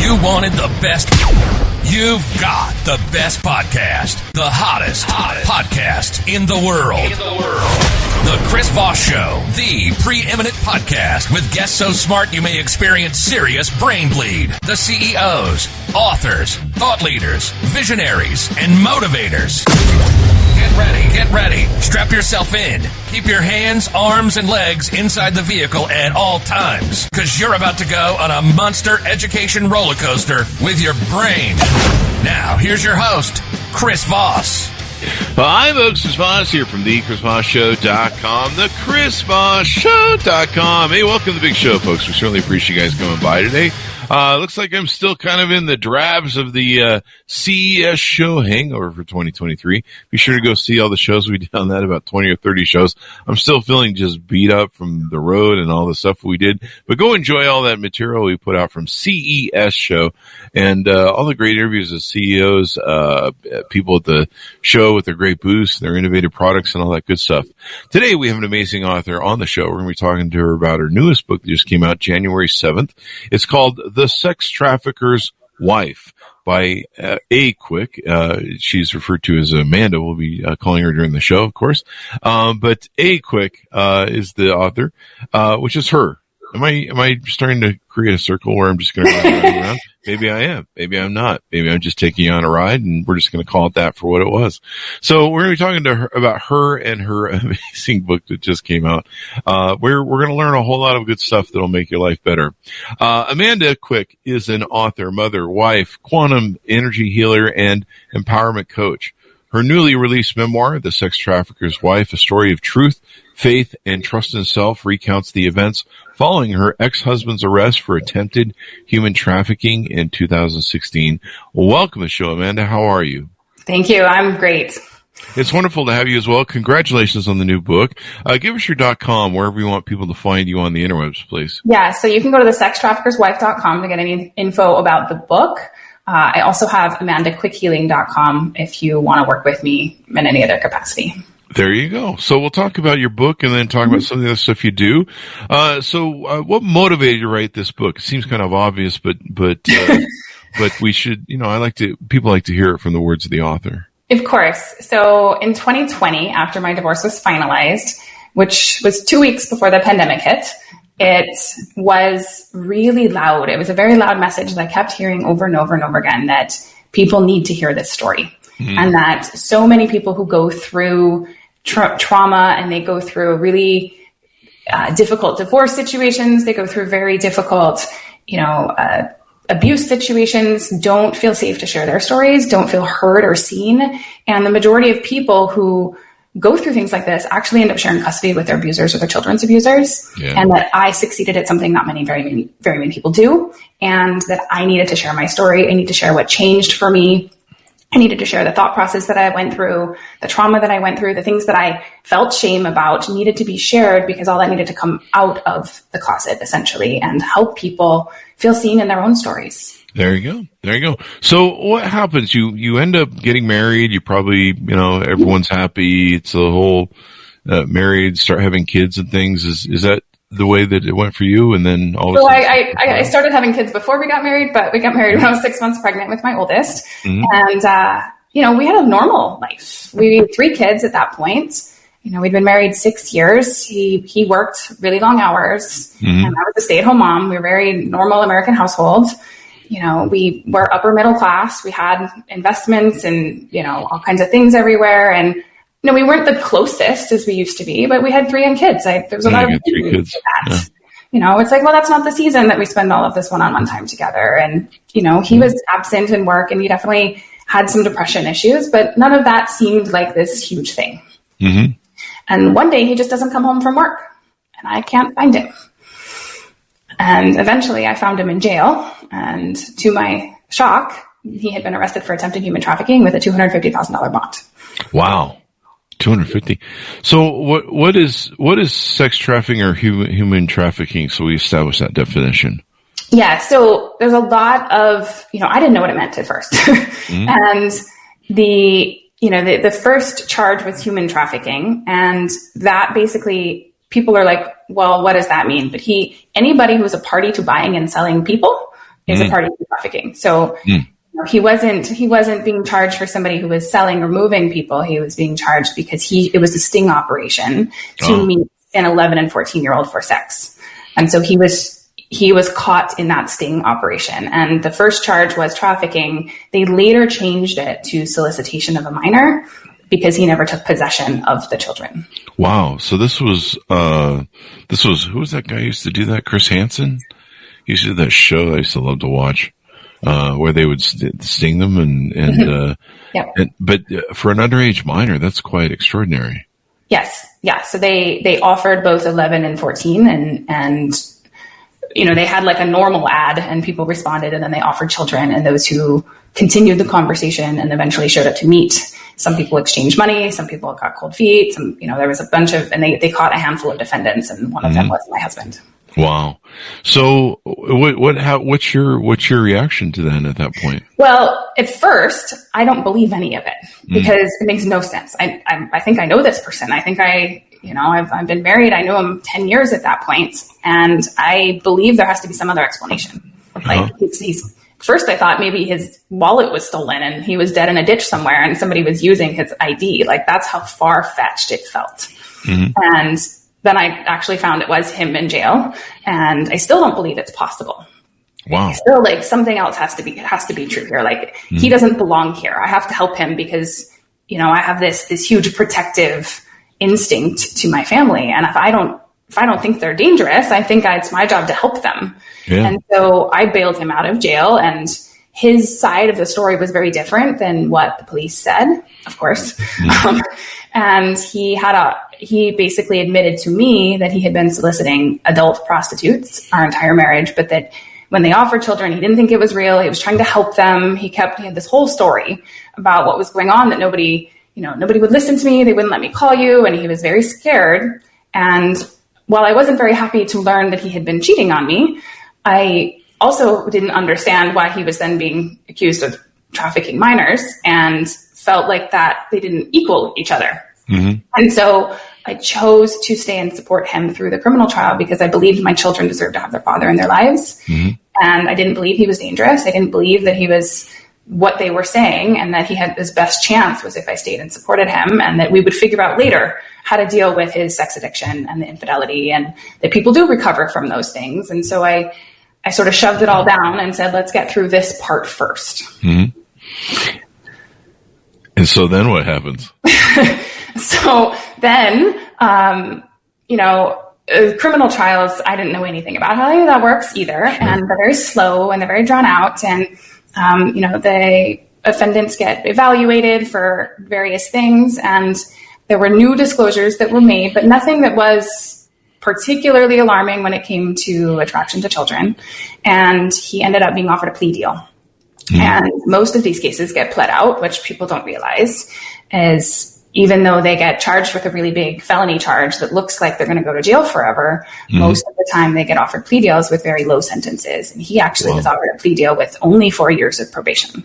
You wanted the best. You've got the best podcast. The hottest podcast in the world. The Chris Voss Show, the preeminent podcast with guests so smart you may experience serious brain bleed. The CEOs, authors, thought leaders, visionaries, and motivators. Get ready. Strap yourself in. Keep your hands, arms, and legs inside the vehicle at all times, because you're about to go on a monster education roller coaster with your brain. Now, here's your host, Chris Voss. Well, hi, folks. It's Voss here from thechrisvossshow.com, thechrisvossshow.com. Hey, welcome to the big show, folks. We certainly appreciate you guys coming by today. Looks like I'm still kind of in the drabs of the CES show hangover for 2023. Be sure to go see all the shows we did on that, about 20 or 30 shows. I'm still feeling just beat up from the road and all the stuff we did. But go enjoy all that material we put out from CES show and all the great interviews of CEOs, people at the show with their great booths, their innovative products, and all that good stuff. Today we have an amazing author on the show. We're going to be talking to her about her newest book that just came out January 7th. It's called The Sex Trafficker's Wife by A. Quick. She's referred to as Amanda. We'll be calling her during the show, of course. But A. Quick is the author, which is her. Am I starting to create a circle where I'm just going to run around? Maybe I am. Maybe I'm not. Maybe I'm just taking you on a ride, and we're just going to call it that for what it was. So we're going to be talking to her about her and her amazing book that just came out. We're going to learn a whole lot of good stuff that'll make your life better. Amanda Quick is an author, mother, wife, quantum energy healer, and empowerment coach. Her newly released memoir, The Sex Trafficker's Wife, A Story of Truth, Faith, and Trust in Self, recounts the events following her ex-husband's arrest for attempted human trafficking in 2016. Welcome to the show, Amanda. How are you? Thank you. I'm great. It's wonderful to have you as well. Congratulations on the new book. Give us your .com, wherever you want people to find you on the interwebs, please. Yeah, so you can go to thesextraffickerswife.com to get any info about the book. I also have amandaquickhealing.com if you want to work with me in any other capacity. There you go. So we'll talk about your book and then talk about some of the other stuff you do. So what motivated you to write this book? It seems kind of obvious, but we should, people like to hear it from the words of the author. Of course. So in 2020, after my divorce was finalized, which was 2 weeks before the pandemic hit, it was really loud. It was a very loud message that I kept hearing over and over and over again, that people need to hear this story. Mm-hmm. And that so many people who go through trauma and they go through really difficult divorce situations, they go through very difficult, abuse situations, don't feel safe to share their stories, don't feel heard or seen. And the majority of people who go through things like this actually end up sharing custody with their abusers or their children's abusers. Yeah. And that I succeeded at something not very many people do. And that I needed to share my story. I need to share what changed for me. I needed to share the thought process that I went through, the trauma that I went through, the things that I felt shame about needed to be shared, because all that needed to come out of the closet, essentially, and help people feel seen in their own stories. There you go. So what happens? You end up getting married. You probably, everyone's happy. It's a whole married, start having kids and things. Is that the way that it went for you? And then all of a sudden, I started having kids before we got married, but we got married when I was 6 months pregnant with my oldest. Mm-hmm. And, we had a normal life. We had 3 kids at that point. We'd been married 6 years. He worked really long hours, mm-hmm. and I was a stay-at-home mom. We were a very normal American household. We were upper middle class. We had investments and, all kinds of things everywhere. And, we weren't the closest as we used to be, but we had 3 young kids. There was a lot of 3 kids. That. Yeah. It's like, well, that's not the season that we spend all of this one-on-one time together. And, he was absent in work, and he definitely had some depression issues, but none of that seemed like this huge thing. Mm-hmm. And one day he just doesn't come home from work, and I can't find him. And eventually I found him in jail, and to my shock, he had been arrested for attempted human trafficking with a $250,000 bond. Wow. 250. So what is sex trafficking or human trafficking? So we established that definition. Yeah. So there's a lot of, I didn't know what it meant at first. Mm-hmm. And the first charge was human trafficking. And that basically people are like, well, what does that mean? But anybody who was a party to buying and selling people is a part of trafficking. So he wasn't being charged for somebody who was selling or moving people. He was being charged because it was a sting operation to meet an 11 and 14-year-old for sex. And so he was caught in that sting operation. And the first charge was trafficking. They later changed it to solicitation of a minor because he never took possession of the children. Wow. So this was who was that guy who used to do that? Chris Hansen? He used to do that show I used to love to watch, where they would sting them but for an underage minor, that's quite extraordinary. Yes. Yeah. So they offered both 11 and 14 and they had like a normal ad and people responded, and then they offered children, and those who continued the conversation and eventually showed up to meet. Some people exchanged money. Some people got cold feet. There was a bunch of, and they caught a handful of defendants, and one of them was my husband. Wow. So what's your reaction to that at that point? Well, at first, I don't believe any of it because it makes no sense. I think I know this person. I think I've been married. I knew him 10 years at that point, and I believe there has to be some other explanation. Like first I thought maybe his wallet was stolen and he was dead in a ditch somewhere and somebody was using his ID. Like that's how far-fetched it felt. And then I actually found it was him in jail, and I still don't believe it's possible. Wow. Still, like, something else has to be true here. Like he doesn't belong here. I have to help him because, I have this huge protective instinct to my family. And if I don't think they're dangerous, I think it's my job to help them. Yeah. And so I bailed him out of jail, and his side of the story was very different than what the police said, of course. And he basically admitted to me that he had been soliciting adult prostitutes our entire marriage, but that when they offered children, he didn't think it was real. He was trying to help them. He had this whole story about what was going on, that nobody would listen to me. They wouldn't let me call you. And he was very scared. And while I wasn't very happy to learn that he had been cheating on me, I also didn't understand why he was then being accused of trafficking minors, and felt like that they didn't equal each other. And so I chose to stay and support him through the criminal trial because I believed my children deserved to have their father in their lives. And I didn't believe he was dangerous. I didn't believe that he was what they were saying, and that he had his best chance was if I stayed and supported him, and that we would figure out later how to deal with his sex addiction and the infidelity, and that people do recover from those things. And so I sort of shoved it all down and said, let's get through this part first. And so then what happens? So then, criminal trials, I didn't know anything about how any of that works either. Sure. And they're very slow and they're very drawn out. And, the offendants get evaluated for various things. And there were new disclosures that were made, but nothing that was particularly alarming when it came to attraction to children. And he ended up being offered a plea deal. And most of these cases get pled out, which people don't realize is, even though they get charged with a really big felony charge that looks like they're going to go to jail forever, most of the time they get offered plea deals with very low sentences. And he actually was offered a plea deal with only 4 years of probation,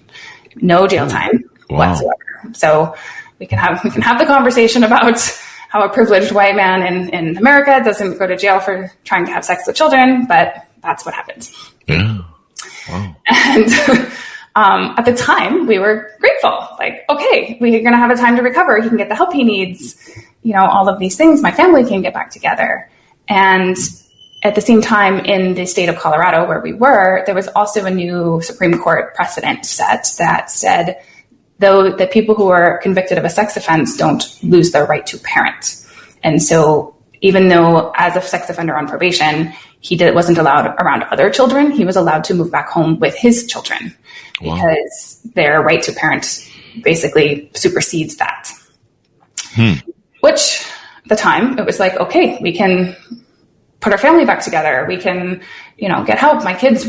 no jail time whatsoever. So we can have the conversation about how a privileged white man in America doesn't go to jail for trying to have sex with children, but that's what happens. Yeah. Wow. And at the time, we were grateful. Like, okay, we're going to have a time to recover. He can get the help he needs. All of these things. My family can get back together. And at the same time, in the state of Colorado where we were, there was also a new Supreme Court precedent set that said, though, that people who are convicted of a sex offense don't lose their right to parent. And so even though as a sex offender on probation, wasn't allowed around other children, he was allowed to move back home with his children. Wow. Because their right to parent basically supersedes that. Which, at the time, it was like, okay, we can put our family back together. We can, get help. My kids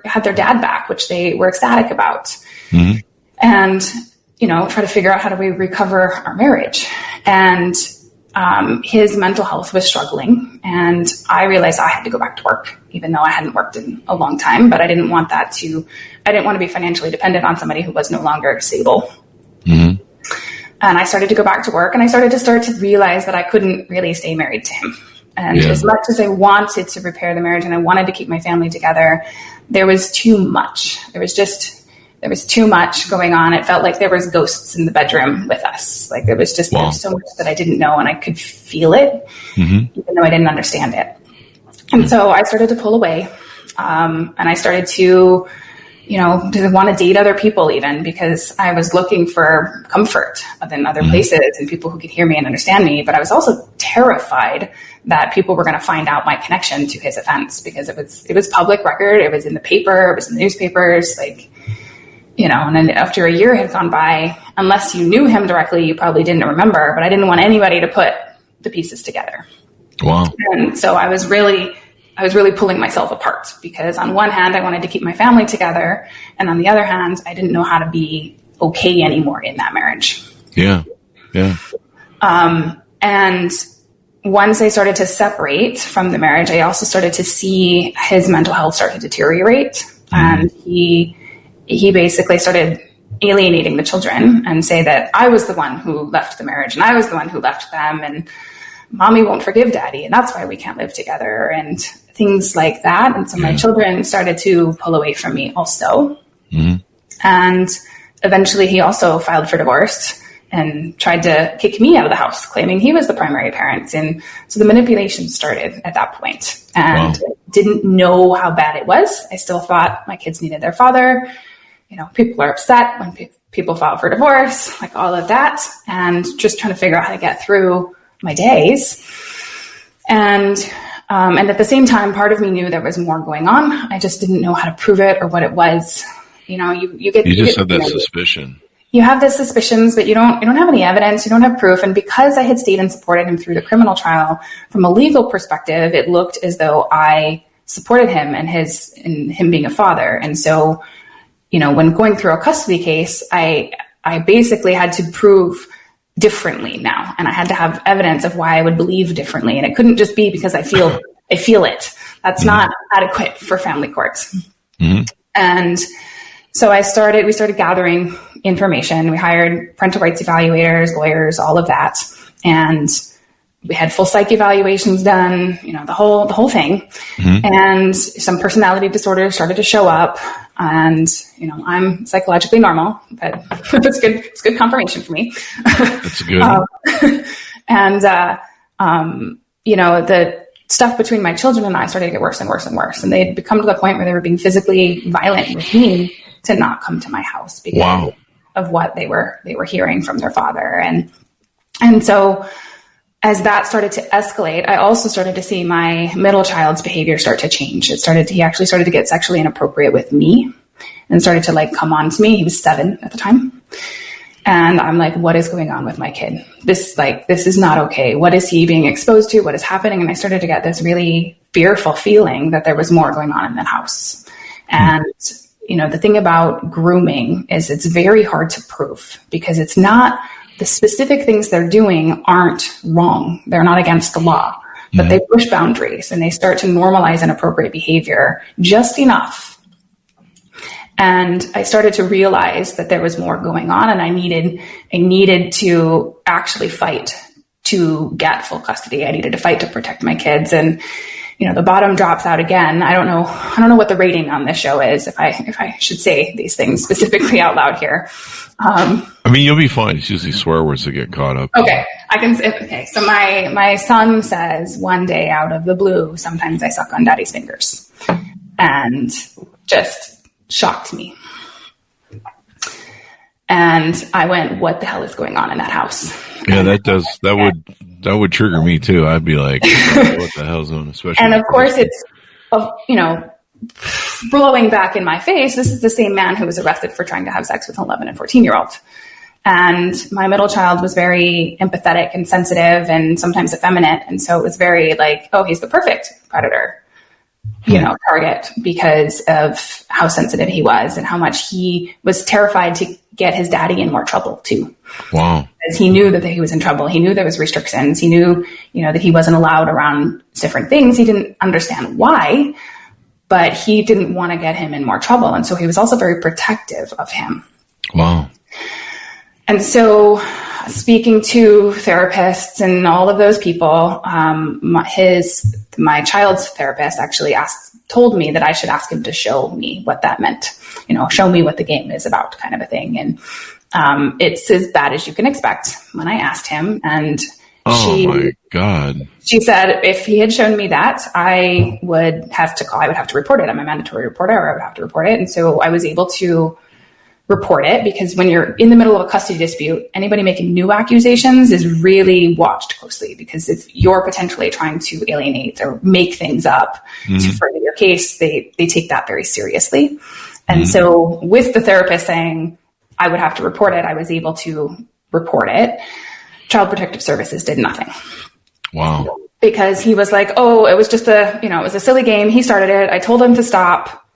had their dad back, which they were ecstatic about. And, try to figure out how do we recover our marriage. And his mental health was struggling, and I realized I had to go back to work, even though I hadn't worked in a long time, but I didn't want to be financially dependent on somebody who was no longer stable. And I started to go back to work, and I started to realize that I couldn't really stay married to him. And as much as I wanted to repair the marriage and I wanted to keep my family together, there was too much. There was too much going on. It felt like there was ghosts in the bedroom with us. Like there was there was so much that I didn't know, and I could feel it, even though I didn't understand it. And so I started to pull away, and I started to, didn't want to date other people even, because I was looking for comfort in other places and people who could hear me and understand me. But I was also terrified that people were going to find out my connection to his offense, because it was public record. It was in the paper. It was in the newspapers. And then after a year had gone by, unless you knew him directly, you probably didn't remember, but I didn't want anybody to put the pieces together. Wow. And so I was really pulling myself apart, because on one hand, I wanted to keep my family together. And on the other hand, I didn't know how to be okay anymore in that marriage. Yeah. Yeah. And once I started to separate from the marriage, I also started to see his mental health start to deteriorate. And he basically started alienating the children and say that I was the one who left the marriage and I was the one who left them, and mommy won't forgive daddy, and that's why we can't live together, and things like that. And so my children started to pull away from me also. And eventually he also filed for divorce and tried to kick me out of the house, claiming he was the primary parent. And so the manipulation started at that point. And didn't know how bad it was. I still thought my kids needed their father. People are upset when people file for divorce, like all of that, and just trying to figure out how to get through my days. And at the same time, part of me knew there was more going on. I just didn't know how to prove it or what it was. You just have that suspicion. You have the suspicions, but you don't have any evidence. You don't have proof. And because I had stayed and supported him through the criminal trial, from a legal perspective, it looked as though I supported him and him being a father. And so, when going through a custody case, I basically had to prove differently now. And I had to have evidence of why I would believe differently. And it couldn't just be because I feel it. That's not adequate for family courts. And so we started gathering information. We hired parental rights evaluators, lawyers, all of that. And we had full psych evaluations done, the whole thing. And some personality disorders started to show up. And, I'm psychologically normal, but it's good. It's good confirmation for me. That's good. The stuff between my children and I started to get worse and worse and worse. And they had become to the point where they were being physically violent with me to not come to my house because of what they were hearing from their father. And so as that started to escalate, I also started to see my middle child's behavior start to change. He actually started to get sexually inappropriate with me and started to come on to me. He was 7 at the time. And I'm like, what is going on with my kid? This is not okay. What is he being exposed to? What is happening? And I started to get this really fearful feeling that there was more going on in that house. And, the thing about grooming is it's very hard to prove, because it's not, the specific things they're doing aren't wrong. They're not against the law, but they push boundaries and they start to normalize inappropriate behavior just enough. And I started to realize that there was more going on, and I needed to actually fight to get full custody. I needed to fight to protect my kids. And, the bottom drops out again. I don't know what the rating on this show is, if I should say these things specifically out loud here. You'll be fine. It's usually swear words that get caught up. Okay. I can say, okay. So my son says, one day out of the blue, sometimes I suck on daddy's fingers, and just shocked me. And I went, what the hell is going on in that house? Yeah, that would trigger me too. I'd be like, what the hell's on? Especially, and of course it's, blowing back in my face. This is the same man who was arrested for trying to have sex with an 11 and 14-year-old. And my middle child was very empathetic and sensitive and sometimes effeminate. And so it was very like, oh, he's the perfect predator, target, because of how sensitive he was and how much he was terrified to get his daddy in more trouble too. Wow. Because he knew that he was in trouble. He knew there was restrictions. He knew, that he wasn't allowed around different things. He didn't understand why, but he didn't want to get him in more trouble. And so he was also very protective of him. Wow. And so speaking to therapists and all of those people, my child's therapist actually told me that I should ask him to show me what that meant, show me what the game is about, kind of a thing. And it's as bad as you can expect when I asked him. And my God. She said if he had shown me that, I would have to report it. I'm a mandatory reporter, or I would have to report it. And so I was able to report it, because when you're in the middle of a custody dispute, anybody making new accusations is really watched closely, because if you're potentially trying to alienate or make things up to further your case, they take that very seriously. And so with the therapist saying I would have to report it, I was able to report it. Child Protective Services did nothing. Wow. Because he was like, oh, it was just it was a silly game. He started it. I told him to stop.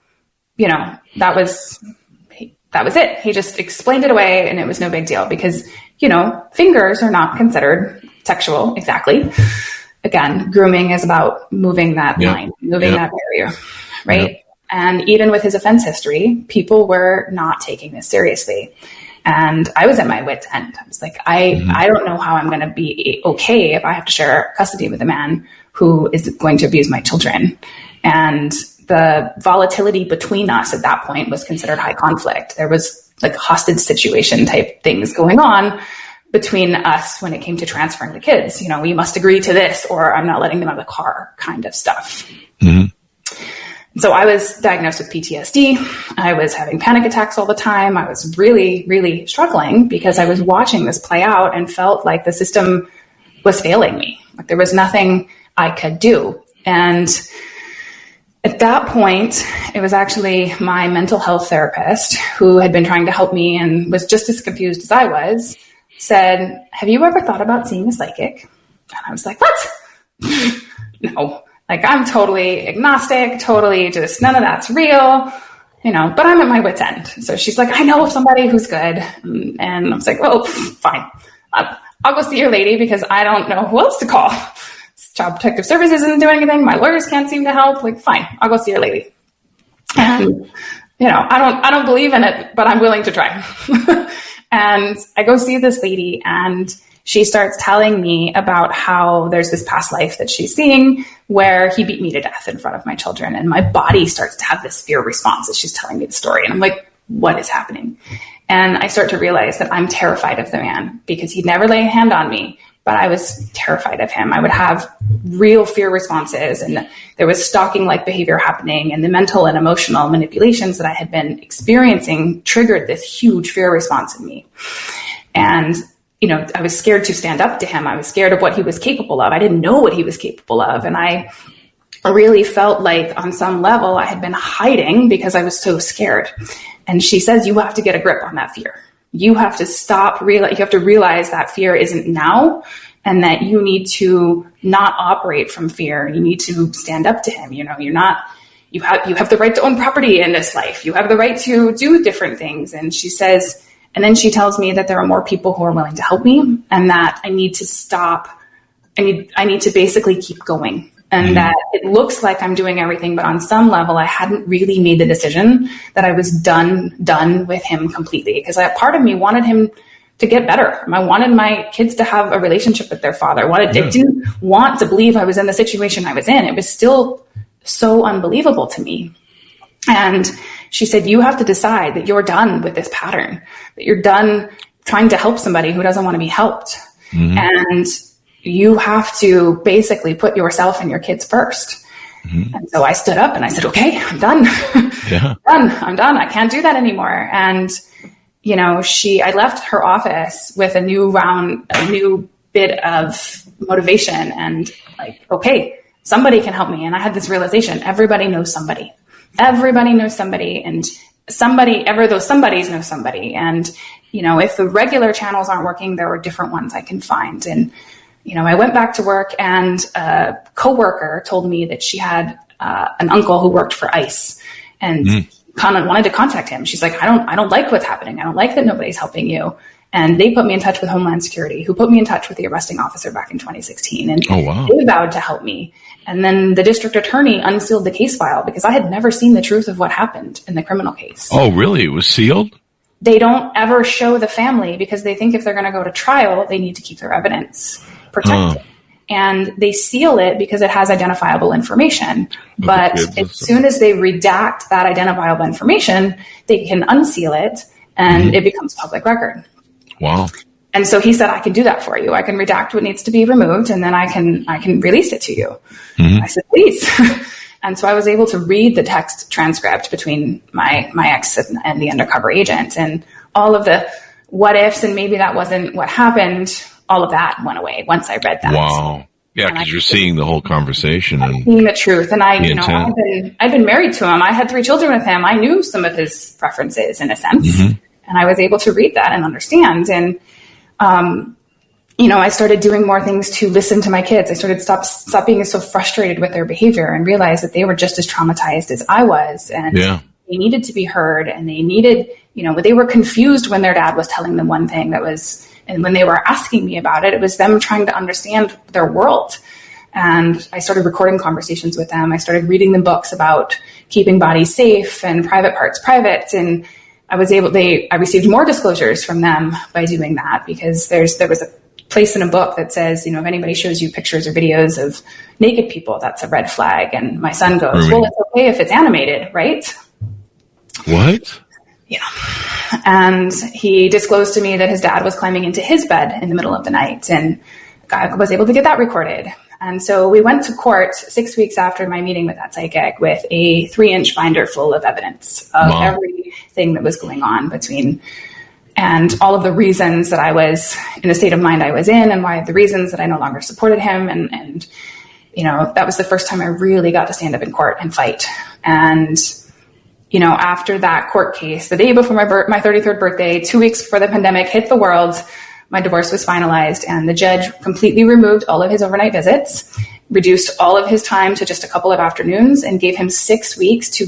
That was it. He just explained it away, and it was no big deal, because, fingers are not considered sexual exactly. Again, grooming is about moving that line, moving that barrier, right? Yep. And even with his offense history, people were not taking this seriously. And I was at my wit's end. I was like, I don't know how I'm going to be okay if I have to share custody with a man who is going to abuse my children. And the volatility between us at that point was considered high conflict. There was like hostage situation type things going on between us when it came to transferring the kids. We must agree to this, or I'm not letting them out of the car, kind of stuff. Mm-hmm. So I was diagnosed with PTSD. I was having panic attacks all the time. I was really, really struggling, because I was watching this play out and felt like the system was failing me. Like there was nothing I could do. And at that point, it was actually my mental health therapist, who had been trying to help me and was just as confused as I was, said, have you ever thought about seeing a psychic? And I was like, what? No. Like, I'm totally agnostic, totally just none of that's real, but I'm at my wit's end. So she's like, I know of somebody who's good. And I was like, oh, fine. I'll go see your lady, because I don't know who else to call. Child Protective Services isn't doing anything. My lawyers can't seem to help. Like, fine, I'll go see your lady. And, I don't believe in it, but I'm willing to try. And I go see this lady, and she starts telling me about how there's this past life that she's seeing where he beat me to death in front of my children. And my body starts to have this fear response as she's telling me the story. And I'm like, what is happening? And I start to realize that I'm terrified of the man, because he'd never lay a hand on me, but I was terrified of him. I would have real fear responses, and there was stalking-like behavior happening, and the mental and emotional manipulations that I had been experiencing triggered this huge fear response in me. And I was scared to stand up to him. I was scared of what he was capable of. I didn't know what he was capable of. And I really felt like on some level I had been hiding because I was so scared. And she says, you have to get a grip on that fear. You have to you have to realize that fear isn't now, and that you need to not operate from fear. You need to stand up to him. You have the right to own property in this life. You have the right to do different things. And she says, and then she tells me that there are more people who are willing to help me, and that I need to stop. I need to basically keep going. And that it looks like I'm doing everything, but on some level, I hadn't really made the decision that I was done with him completely. Because part of me wanted him to get better. I wanted my kids to have a relationship with their father. I didn't want to believe I was in the situation I was in. It was still so unbelievable to me. And she said, you have to decide that you're done with this pattern, that you're done trying to help somebody who doesn't want to be helped. Mm-hmm. And you have to basically put yourself and your kids first. Mm-hmm. And so I stood up and I said, okay, I'm done. Yeah. I'm done. I can't do that anymore. And, I left her office with a new bit of motivation, and like, okay, somebody can help me. And I had this realization, everybody knows somebody. Everybody knows somebody, and those somebodies know somebody. And, if the regular channels aren't working, there are different ones I can find. And, I went back to work, and a coworker told me that she had an uncle who worked for ICE, and kind of wanted to contact him. She's like, I don't like what's happening. I don't like that nobody's helping you. And they put me in touch with Homeland Security, who put me in touch with the arresting officer back in 2016. And they vowed to help me. And then the district attorney unsealed the case file, because I had never seen the truth of what happened in the criminal case. Oh, really? It was sealed? they don't ever show the family because they think if they're going to go to trial, they need to keep their evidence protected. And they seal it because it has identifiable information. But as soon as they redact that identifiable information, they can unseal it and it becomes public record. Wow. And so he said, I can do that for you. I can redact what needs to be removed and then I can release it to you. I said, please. And so I was able to read the text transcript between my ex and the undercover agent, and all of the what ifs and maybe that wasn't what happened. All of that went away once I read that. Wow. Yeah, because you're seeing the whole conversation and seeing the truth. And I've been married to him. I had 3 children with him. I knew some of his preferences in a sense, and I was able to read that and understand. And I started doing more things to listen to my kids. I started stop being so frustrated with their behavior and realized that they were just as traumatized as I was. And they needed to be heard, and they needed, they were confused when their dad was telling them one thing and when they were asking me about it, it was them trying to understand their world. And I started recording conversations with them. I started reading them books about keeping bodies safe and private parts private. And I received more disclosures from them by doing that, because there was a place in a book that says, if anybody shows you pictures or videos of naked people, that's a red flag. And my son goes, well, it's okay if it's animated, right? What? Yeah. And he disclosed to me that his dad was climbing into his bed in the middle of the night, and I was able to get that recorded. And so we went to court 6 weeks after my meeting with that psychic with a 3-inch binder full of evidence of everything that was going on and all of the reasons that I was in the state of mind I was in, and the reasons that I no longer supported him. And that was the first time I really got to stand up in court and fight. And after that court case, the day before my 33rd birthday, 2 weeks before the pandemic hit the world, my divorce was finalized, and the judge completely removed all of his overnight visits, reduced all of his time to just a couple of afternoons, and gave him 6 weeks to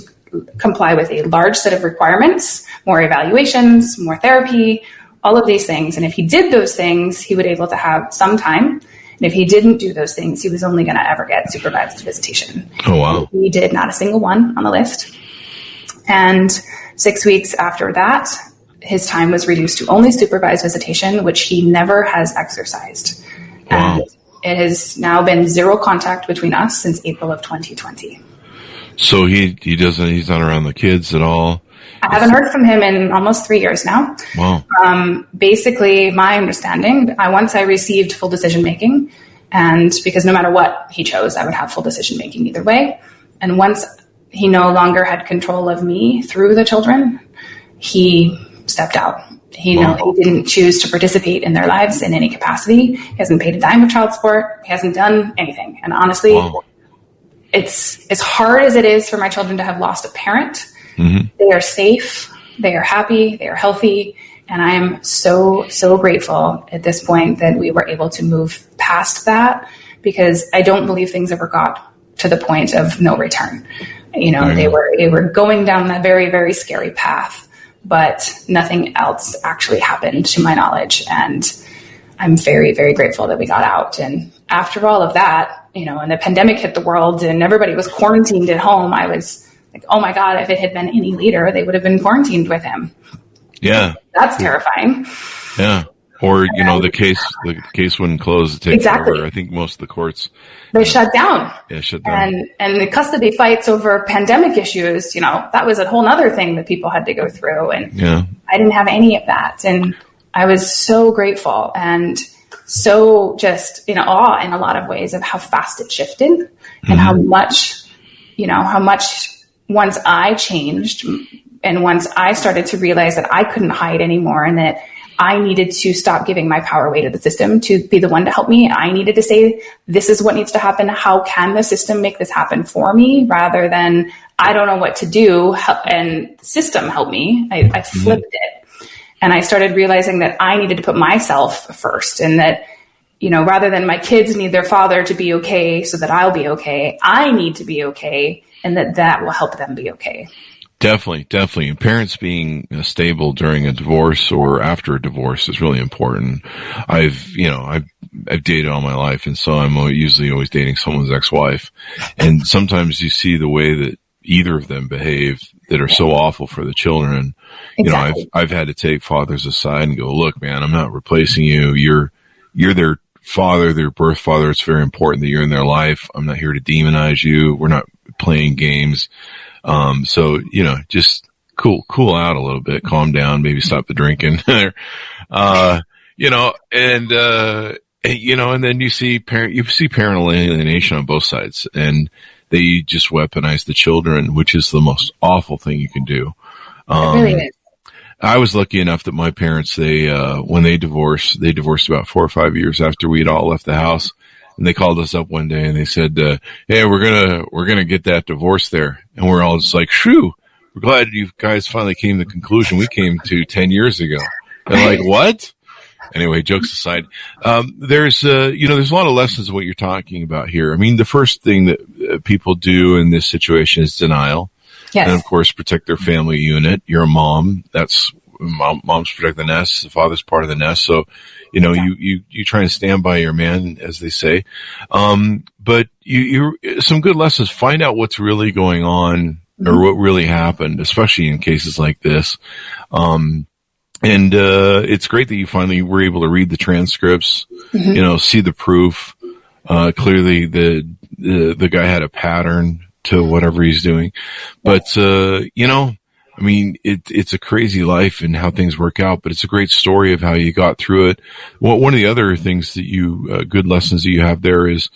comply with a large set of requirements, more evaluations, more therapy, all of these things. And if he did those things, he would be able to have some time. And if he didn't do those things, he was only going to ever get supervised visitation. Oh, wow. He did not a single one on the list. And 6 weeks after that, his time was reduced to only supervised visitation, which he never has exercised. Wow. And it has now been 0 contact between us since April of 2020. So he's not around the kids at all? I haven't heard from him in almost 3 years now. Wow. Basically, my understanding, once I received full decision making, and because no matter what he chose, I would have full decision making either way. And once he no longer had control of me through the children, he stepped out. He didn't choose to participate in their lives in any capacity. He hasn't paid a dime of child support. He hasn't done anything. And honestly, it's as hard as it is for my children to have lost a parent. They are safe. They are happy. They are healthy. And I am so, so grateful at this point that we were able to move past that, because I don't believe things ever got to the point of no return. They were going down that very, very scary path, but nothing else actually happened to my knowledge. And I'm very, very grateful that we got out. And after all of that, and the pandemic hit the world and everybody was quarantined at home, I was like, oh my God, if it had been any later, they would have been quarantined with him. Yeah. That's terrifying. Yeah. Or, the case wouldn't close. It takes over. I think most of the courts. They shut down. Yeah, shut down. And the custody fights over pandemic issues, that was a whole other thing that people had to go through. And I didn't have any of that. And I was so grateful and so just in awe in a lot of ways of how fast it shifted and how much once I changed and once I started to realize that I couldn't hide anymore and that I needed to stop giving my power away to the system to be the one to help me. I needed to say, this is what needs to happen. How can the system make this happen for me, rather than I don't know what to do and the system help me. I flipped it. And I started realizing that I needed to put myself first, and that, rather than my kids need their father to be okay so that I'll be okay, I need to be okay, and that will help them be okay. Definitely. And parents being stable during a divorce or after a divorce is really important. I've dated all my life, and so I'm usually always dating someone's ex-wife. And sometimes you see the way that either of them behave that are so awful for the children. Exactly. You know, I've had to take fathers aside and go, look, man, I'm not replacing you. You're their father, their birth father. It's very important that you're in their life. I'm not here to demonize you. We're not playing games. So, you know, just cool out a little bit, calm down, maybe stop the drinking there. You know, and you know, and then you see parental alienation on both sides, and they just weaponize the children, which is the most awful thing you can do. It really is. I was lucky enough that my parents, when they divorced about 4 or 5 years after we'd all left the house. And they called us up one day and they said, hey, we're gonna get that divorce there. And we're all just like, shoo, we're glad you guys finally came to the conclusion we came to 10 years ago. And like, what? Anyway, jokes aside, there's a lot of lessons of what you're talking about here. I mean, the first thing that people do in this situation is denial. Yes. And of course, protect their family unit. You're a mom. That's moms protect the nest. The father's part of the nest. So, you know, you try and stand by your man, as they say. But you some good lessons. Find out what's really going on or what really happened, especially in cases like this. And it's great that you finally were able to read the transcripts, you know, see the proof. Clearly the guy had a pattern to whatever he's doing. But, you know, I mean, it's a crazy life and how things work out, but it's a great story of how you got through it. Well, one of the other things that good lessons that you have there is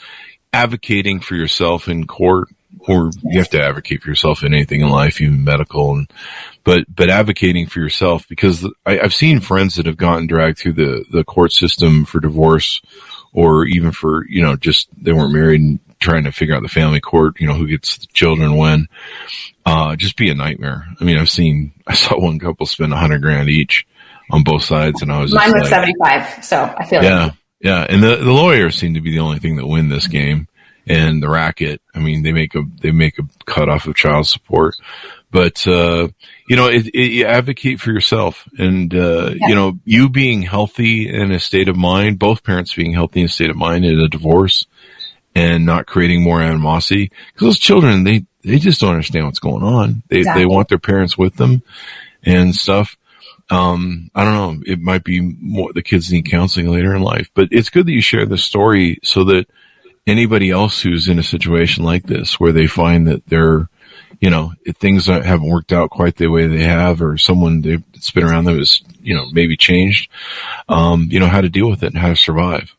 advocating for yourself in court, or you have to advocate for yourself in anything in life, even medical, but advocating for yourself, because I've seen friends that have gotten dragged through the court system for divorce, or even for, you know, just they weren't married and trying to figure out the family court, you know, who gets the children when, just be a nightmare. I mean, I saw one couple spend $100,000 each on both sides, and I was mine just was like, 75. So I feel yeah. And the lawyers seem to be the only thing that win this game, and the racket. I mean, they make a cutoff of child support, but, you know, you advocate for yourself, and, you know, you being healthy in a state of mind, both parents being healthy in a state of mind in a divorce, and not creating more animosity, because those children, they just don't understand what's going on. They want their parents with them and stuff. I don't know. It might be more, the kids need counseling later in life, but it's good that you share the story so that anybody else who's in a situation like this, where they find that they're, you know, if things haven't worked out quite the way they have, or someone that's been around them is, you know, maybe changed, you know, how to deal with it and how to survive.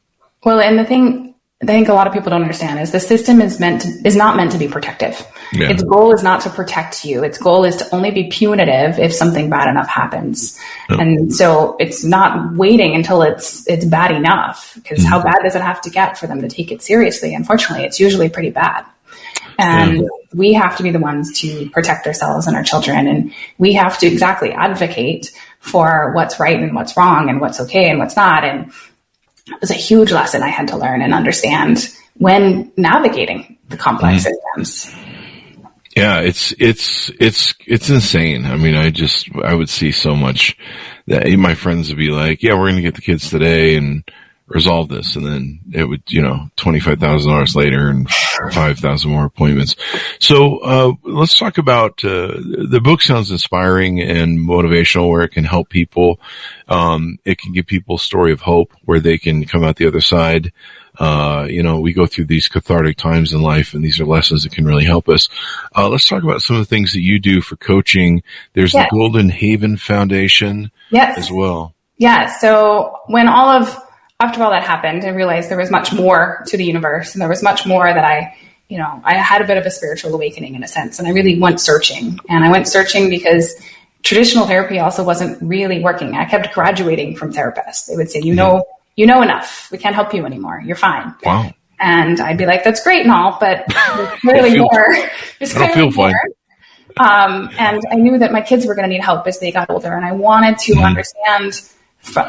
Well, and the thing I think a lot of people don't understand is the system is not meant to be protective. Yeah. Its goal is not to protect you. Its goal is to only be punitive if something bad enough happens. Oh. And so it's not waiting until it's bad enough, because how bad does it have to get for them to take it seriously? Unfortunately, it's usually pretty bad. And we have to be the ones to protect ourselves and our children. And we have to advocate for what's right and what's wrong and what's okay and what's not. And it was a huge lesson I had to learn and understand when navigating the complex systems. Yeah, it's insane. I mean, I would see so much that my friends would be like, yeah, we're going to get the kids today and resolve this. And then it would, you know, $25,000 later and 5,000 more appointments. So, let's talk about, the book sounds inspiring and motivational, where it can help people. It can give people a story of hope where they can come out the other side. You know, we go through these cathartic times in life, and these are lessons that can really help us. Let's talk about some of the things that you do for coaching. There's the Golden Haven Foundation as well. Yeah. So after all that happened, I realized there was much more to the universe, and there was much more that I had a bit of a spiritual awakening in a sense, and I really went searching. And I went searching because traditional therapy also wasn't really working. I kept graduating from therapists. They would say, you know enough. We can't help you anymore. You're fine. Wow. And I'd be like, that's great and all, but there's clearly more. I don't feel fine. And I knew that my kids were going to need help as they got older, and I wanted to understand,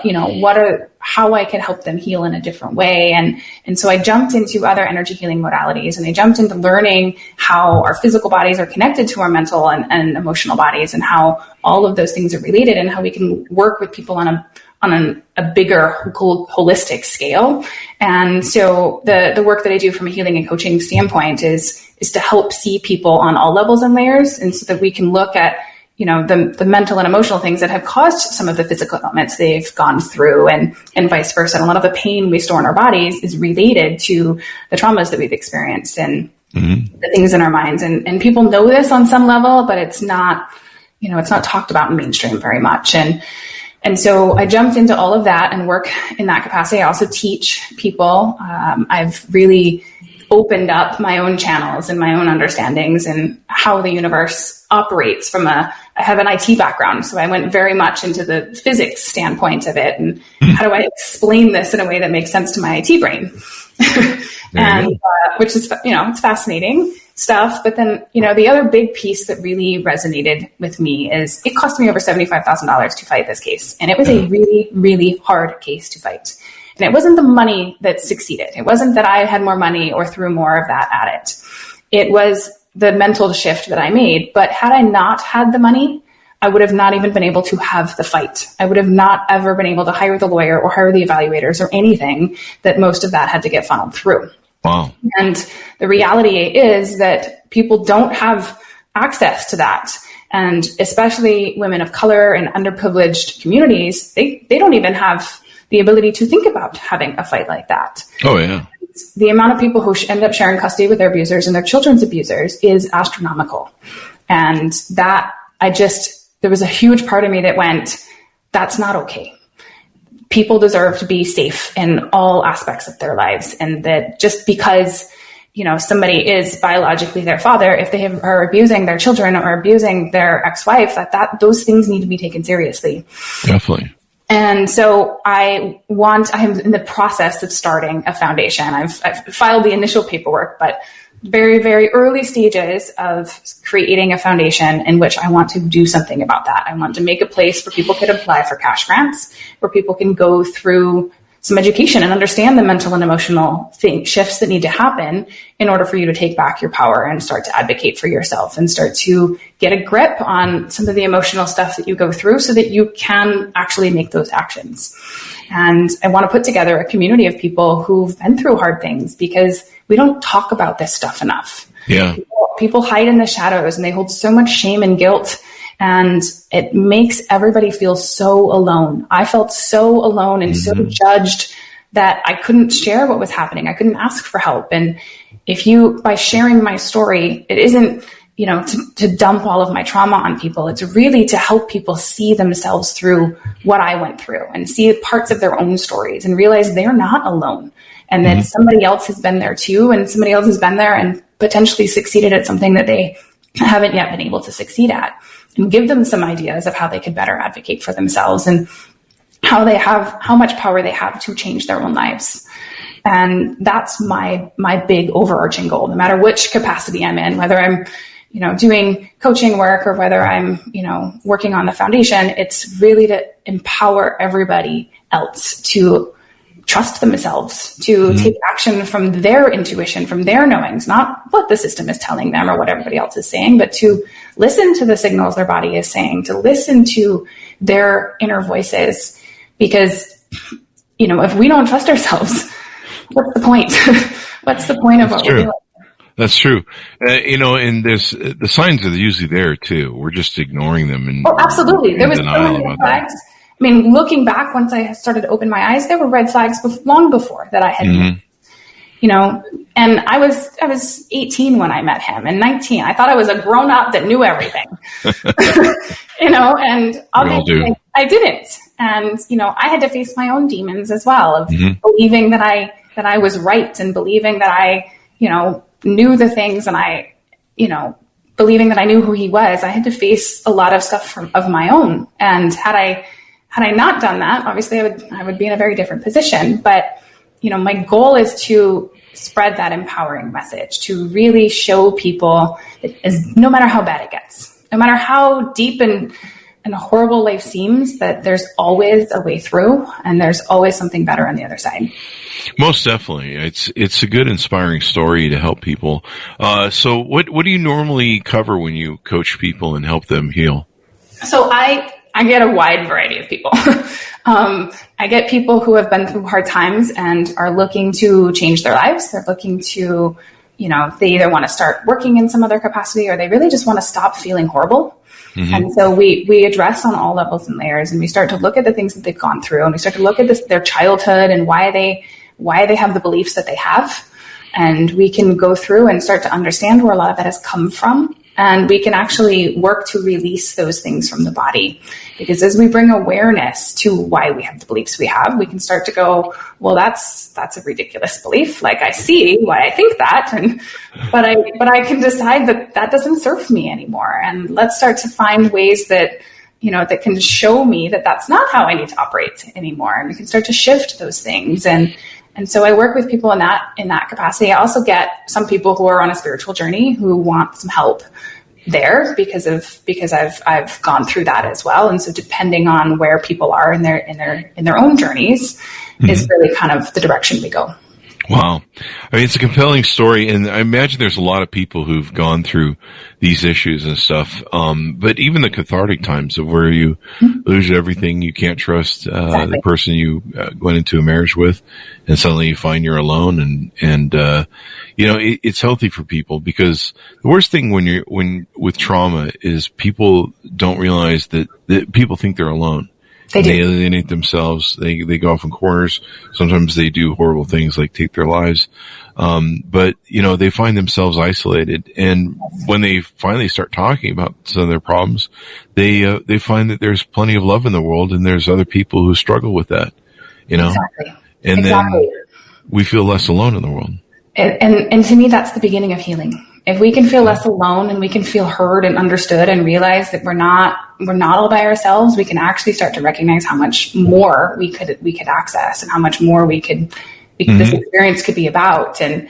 you know, how I could help them heal in a different way. And so I jumped into other energy healing modalities, and I jumped into learning how our physical bodies are connected to our mental and emotional bodies, and how all of those things are related, and how we can work with people on a bigger holistic scale. And so the work that I do from a healing and coaching standpoint is to help see people on all levels and layers, and so that we can look at, the mental and emotional things that have caused some of the physical elements they've gone through, and vice versa. And a lot of the pain we store in our bodies is related to the traumas that we've experienced and the things in our minds. And people know this on some level, but it's not, it's not talked about in mainstream very much. And so I jumped into all of that and work in that capacity. I also teach people. I've really opened up my own channels and my own understandings and how the universe operates I have an IT background. So I went very much into the physics standpoint of it. And how do I explain this in a way that makes sense to my IT brain? And which is, it's fascinating stuff. But then, the other big piece that really resonated with me is it cost me over $75,000 to fight this case. And it was a really, really hard case to fight. And it wasn't the money that succeeded. It wasn't that I had more money or threw more of that at it. It was the mental shift that I made. But had I not had the money, I would have not even been able to have the fight. I would have not ever been able to hire the lawyer or hire the evaluators or anything that most of that had to get funneled through. Wow. And the reality is that people don't have access to that. And especially women of color and underprivileged communities, they don't even have the ability to think about having a fight like that. Oh, yeah. The amount of people who end up sharing custody with their abusers and their children's abusers is astronomical. And that there was a huge part of me that went, that's not okay. People deserve to be safe in all aspects of their lives. And that just because, somebody is biologically their father, if they are abusing their children or abusing their ex-wife, that those things need to be taken seriously. Definitely. And so I am in the process of starting a foundation. I've filed the initial paperwork, but very, very early stages of creating a foundation in which I want to do something about that. I want to make a place where people can apply for cash grants, where people can go through some education and understand the mental and emotional shifts that need to happen in order for you to take back your power and start to advocate for yourself and start to get a grip on some of the emotional stuff that you go through so that you can actually make those actions. And I want to put together a community of people who've been through hard things, because we don't talk about this stuff enough. Yeah. People hide in the shadows and they hold so much shame and guilt, and it makes everybody feel so alone. I felt so alone and so judged that I couldn't share what was happening. I couldn't ask for help. And by sharing my story, it isn't, to dump all of my trauma on people. It's really to help people see themselves through what I went through and see parts of their own stories and realize they're not alone, and that somebody else has been there too. And somebody else has been there and potentially succeeded at something that they haven't yet been able to succeed at, and give them some ideas of how they could better advocate for themselves and how much power they have to change their own lives. And that's my big overarching goal, no matter which capacity I'm in, whether I'm, doing coaching work or whether I'm, working on the foundation. It's really to empower everybody else to trust themselves, to take action from their intuition, from their knowings, not what the system is telling them or what everybody else is saying, but to listen to the signals their body is saying, to listen to their inner voices. Because, if we don't trust ourselves, what's the point? What's the point of what we're doing? That's true. And there's the signs are usually there too. We're just ignoring them. And absolutely. There was so many red flags. I mean, looking back, once I started to open my eyes, there were red flags long before that I had, and I was 18 when I met him, and 19. I thought I was a grown up that knew everything, and obviously I didn't. And, I had to face my own demons as well of believing that I was right, and believing that I, knew the things, and I, believing that I knew who he was. I had to face a lot of stuff of my own. And had I not done that, obviously I would be in a very different position. But, my goal is to spread that empowering message, to really show people that no matter how bad it gets, no matter how deep and horrible life seems, that there's always a way through, and there's always something better on the other side. Most definitely. It's a good, inspiring story to help people. So what do you normally cover when you coach people and help them heal? So I get a wide variety of people. I get people who have been through hard times and are looking to change their lives. They're looking to, they either want to start working in some other capacity, or they really just want to stop feeling horrible. Mm-hmm. And so we address on all levels and layers, and we start to look at the things that they've gone through, and we start to look at their childhood and why they have the beliefs that they have. And we can go through and start to understand where a lot of that has come from. And we can actually work to release those things from the body. Because as we bring awareness to why we have the beliefs we have, we can start to go, well, that's a ridiculous belief. Like, I see why I think that, but I can decide that doesn't serve me anymore. And let's start to find ways that, that can show me that that's not how I need to operate anymore. And we can start to shift those things. And so I work with people in that capacity. I also get some people who are on a spiritual journey who want some help there because I've gone through that as well. And so depending on where people are in their own journeys is really kind of the direction we go. Wow. I mean, it's a compelling story, and I imagine there's a lot of people who've gone through these issues and stuff. But even the cathartic times of where you lose everything, you can't trust the person you went into a marriage with, and suddenly you find you're alone, and it's healthy for people, because the worst thing with trauma is people don't realize that people think they're alone. They alienate themselves. They go off in corners. Sometimes they do horrible things like take their lives. But they find themselves isolated. And when they finally start talking about some of their problems, they find that there's plenty of love in the world, and there's other people who struggle with that, Exactly. And then we feel less alone in the world. And to me, that's the beginning of healing. If we can feel less alone, and we can feel heard and understood, and realize that we're not all by ourselves, we can actually start to recognize how much more we could access, and how much more this experience could be about. And,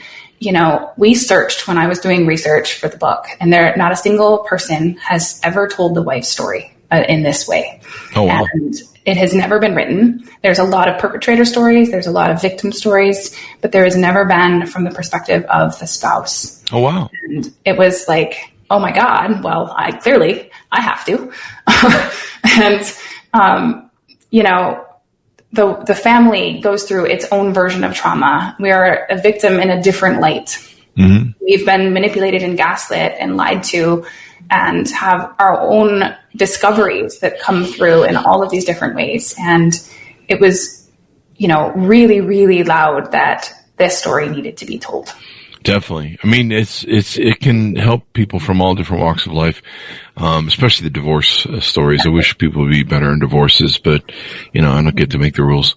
we searched when I was doing research for the book, and not a single person has ever told the wife's story in this way. Oh, wow. And it has never been written. There's a lot of perpetrator stories. There's a lot of victim stories, but there has never been from the perspective of the spouse. Oh, wow. And it was like, oh my God, well, I have to. And, the family goes through its own version of trauma. We are a victim in a different light. Mm-hmm. We've been manipulated and gaslit and lied to, and have our own discoveries that come through in all of these different ways. And it was, really, really loud that this story needed to be told. Definitely. I mean, it can help people from all different walks of life, especially the divorce stories. I wish people would be better in divorces, but I don't get to make the rules.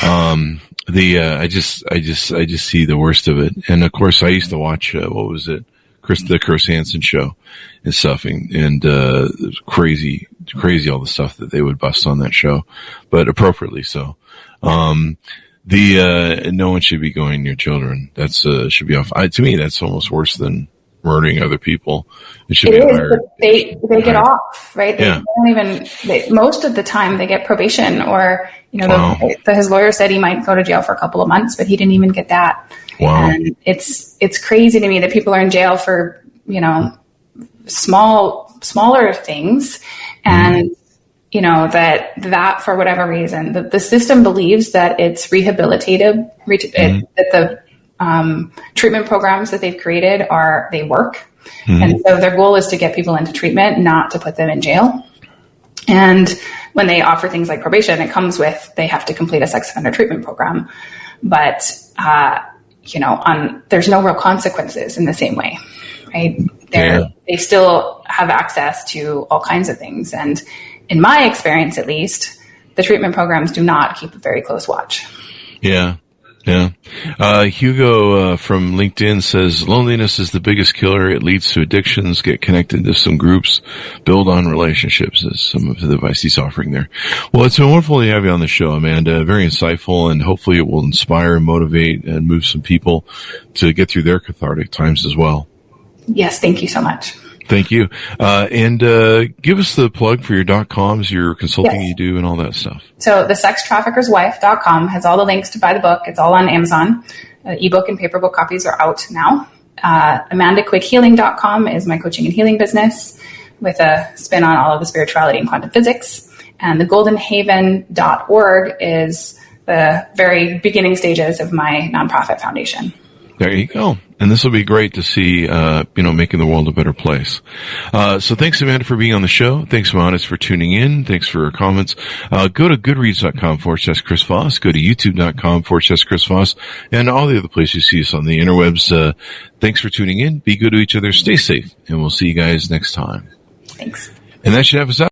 I just see the worst of it. And of course, I used to watch what was it? The Chris Hansen show and stuff, and crazy all the stuff that they would bust on that show, but appropriately so. No one should be going near children. That's should be off. To me, that's almost worse than murdering other people. It should be higher. They get off, right? They don't even. Most of the time, they get probation, or his lawyer said he might go to jail for a couple of months, but he didn't even get that. Wow. And it's crazy to me that people are in jail for smaller things, and that for whatever reason, the system believes that it's rehabilitative, that the treatment programs that they've created they work. Mm-hmm. And so their goal is to get people into treatment, not to put them in jail. And when they offer things like probation, it comes with, they have to complete a sex offender treatment program. But, there's no real consequences in the same way, right? They still have access to all kinds of things. And in my experience, at least, the treatment programs do not keep a very close watch. Yeah. Hugo from LinkedIn says, loneliness is the biggest killer. It leads to addictions. Get connected to some groups. Build on relationships is some of the advice he's offering there. Well, it's been wonderful to have you on the show, Amanda. Very insightful, and hopefully it will inspire and motivate and move some people to get through their cathartic times as well. Yes, thank you so much. Thank you. And give us the plug for your .coms, your consulting you do, and all that stuff. So the sextraffickerswife.com has all the links to buy the book. It's all on Amazon. Ebook and paperbook copies are out now. AmandaQuickHealing.com is my coaching and healing business, with a spin on all of the spirituality and quantum physics. And the goldenhaven.org is the very beginning stages of my nonprofit foundation. There you go. And this will be great to see, making the world a better place. So thanks, Amanda, for being on the show. Thanks, Monis, for tuning in. Thanks for your comments. Go to goodreads.com/Chris Voss. Go to youtube.com/Chris Voss. And all the other places you see us on the interwebs. Thanks for tuning in. Be good to each other. Stay safe. And we'll see you guys next time. Thanks. And that should have us out.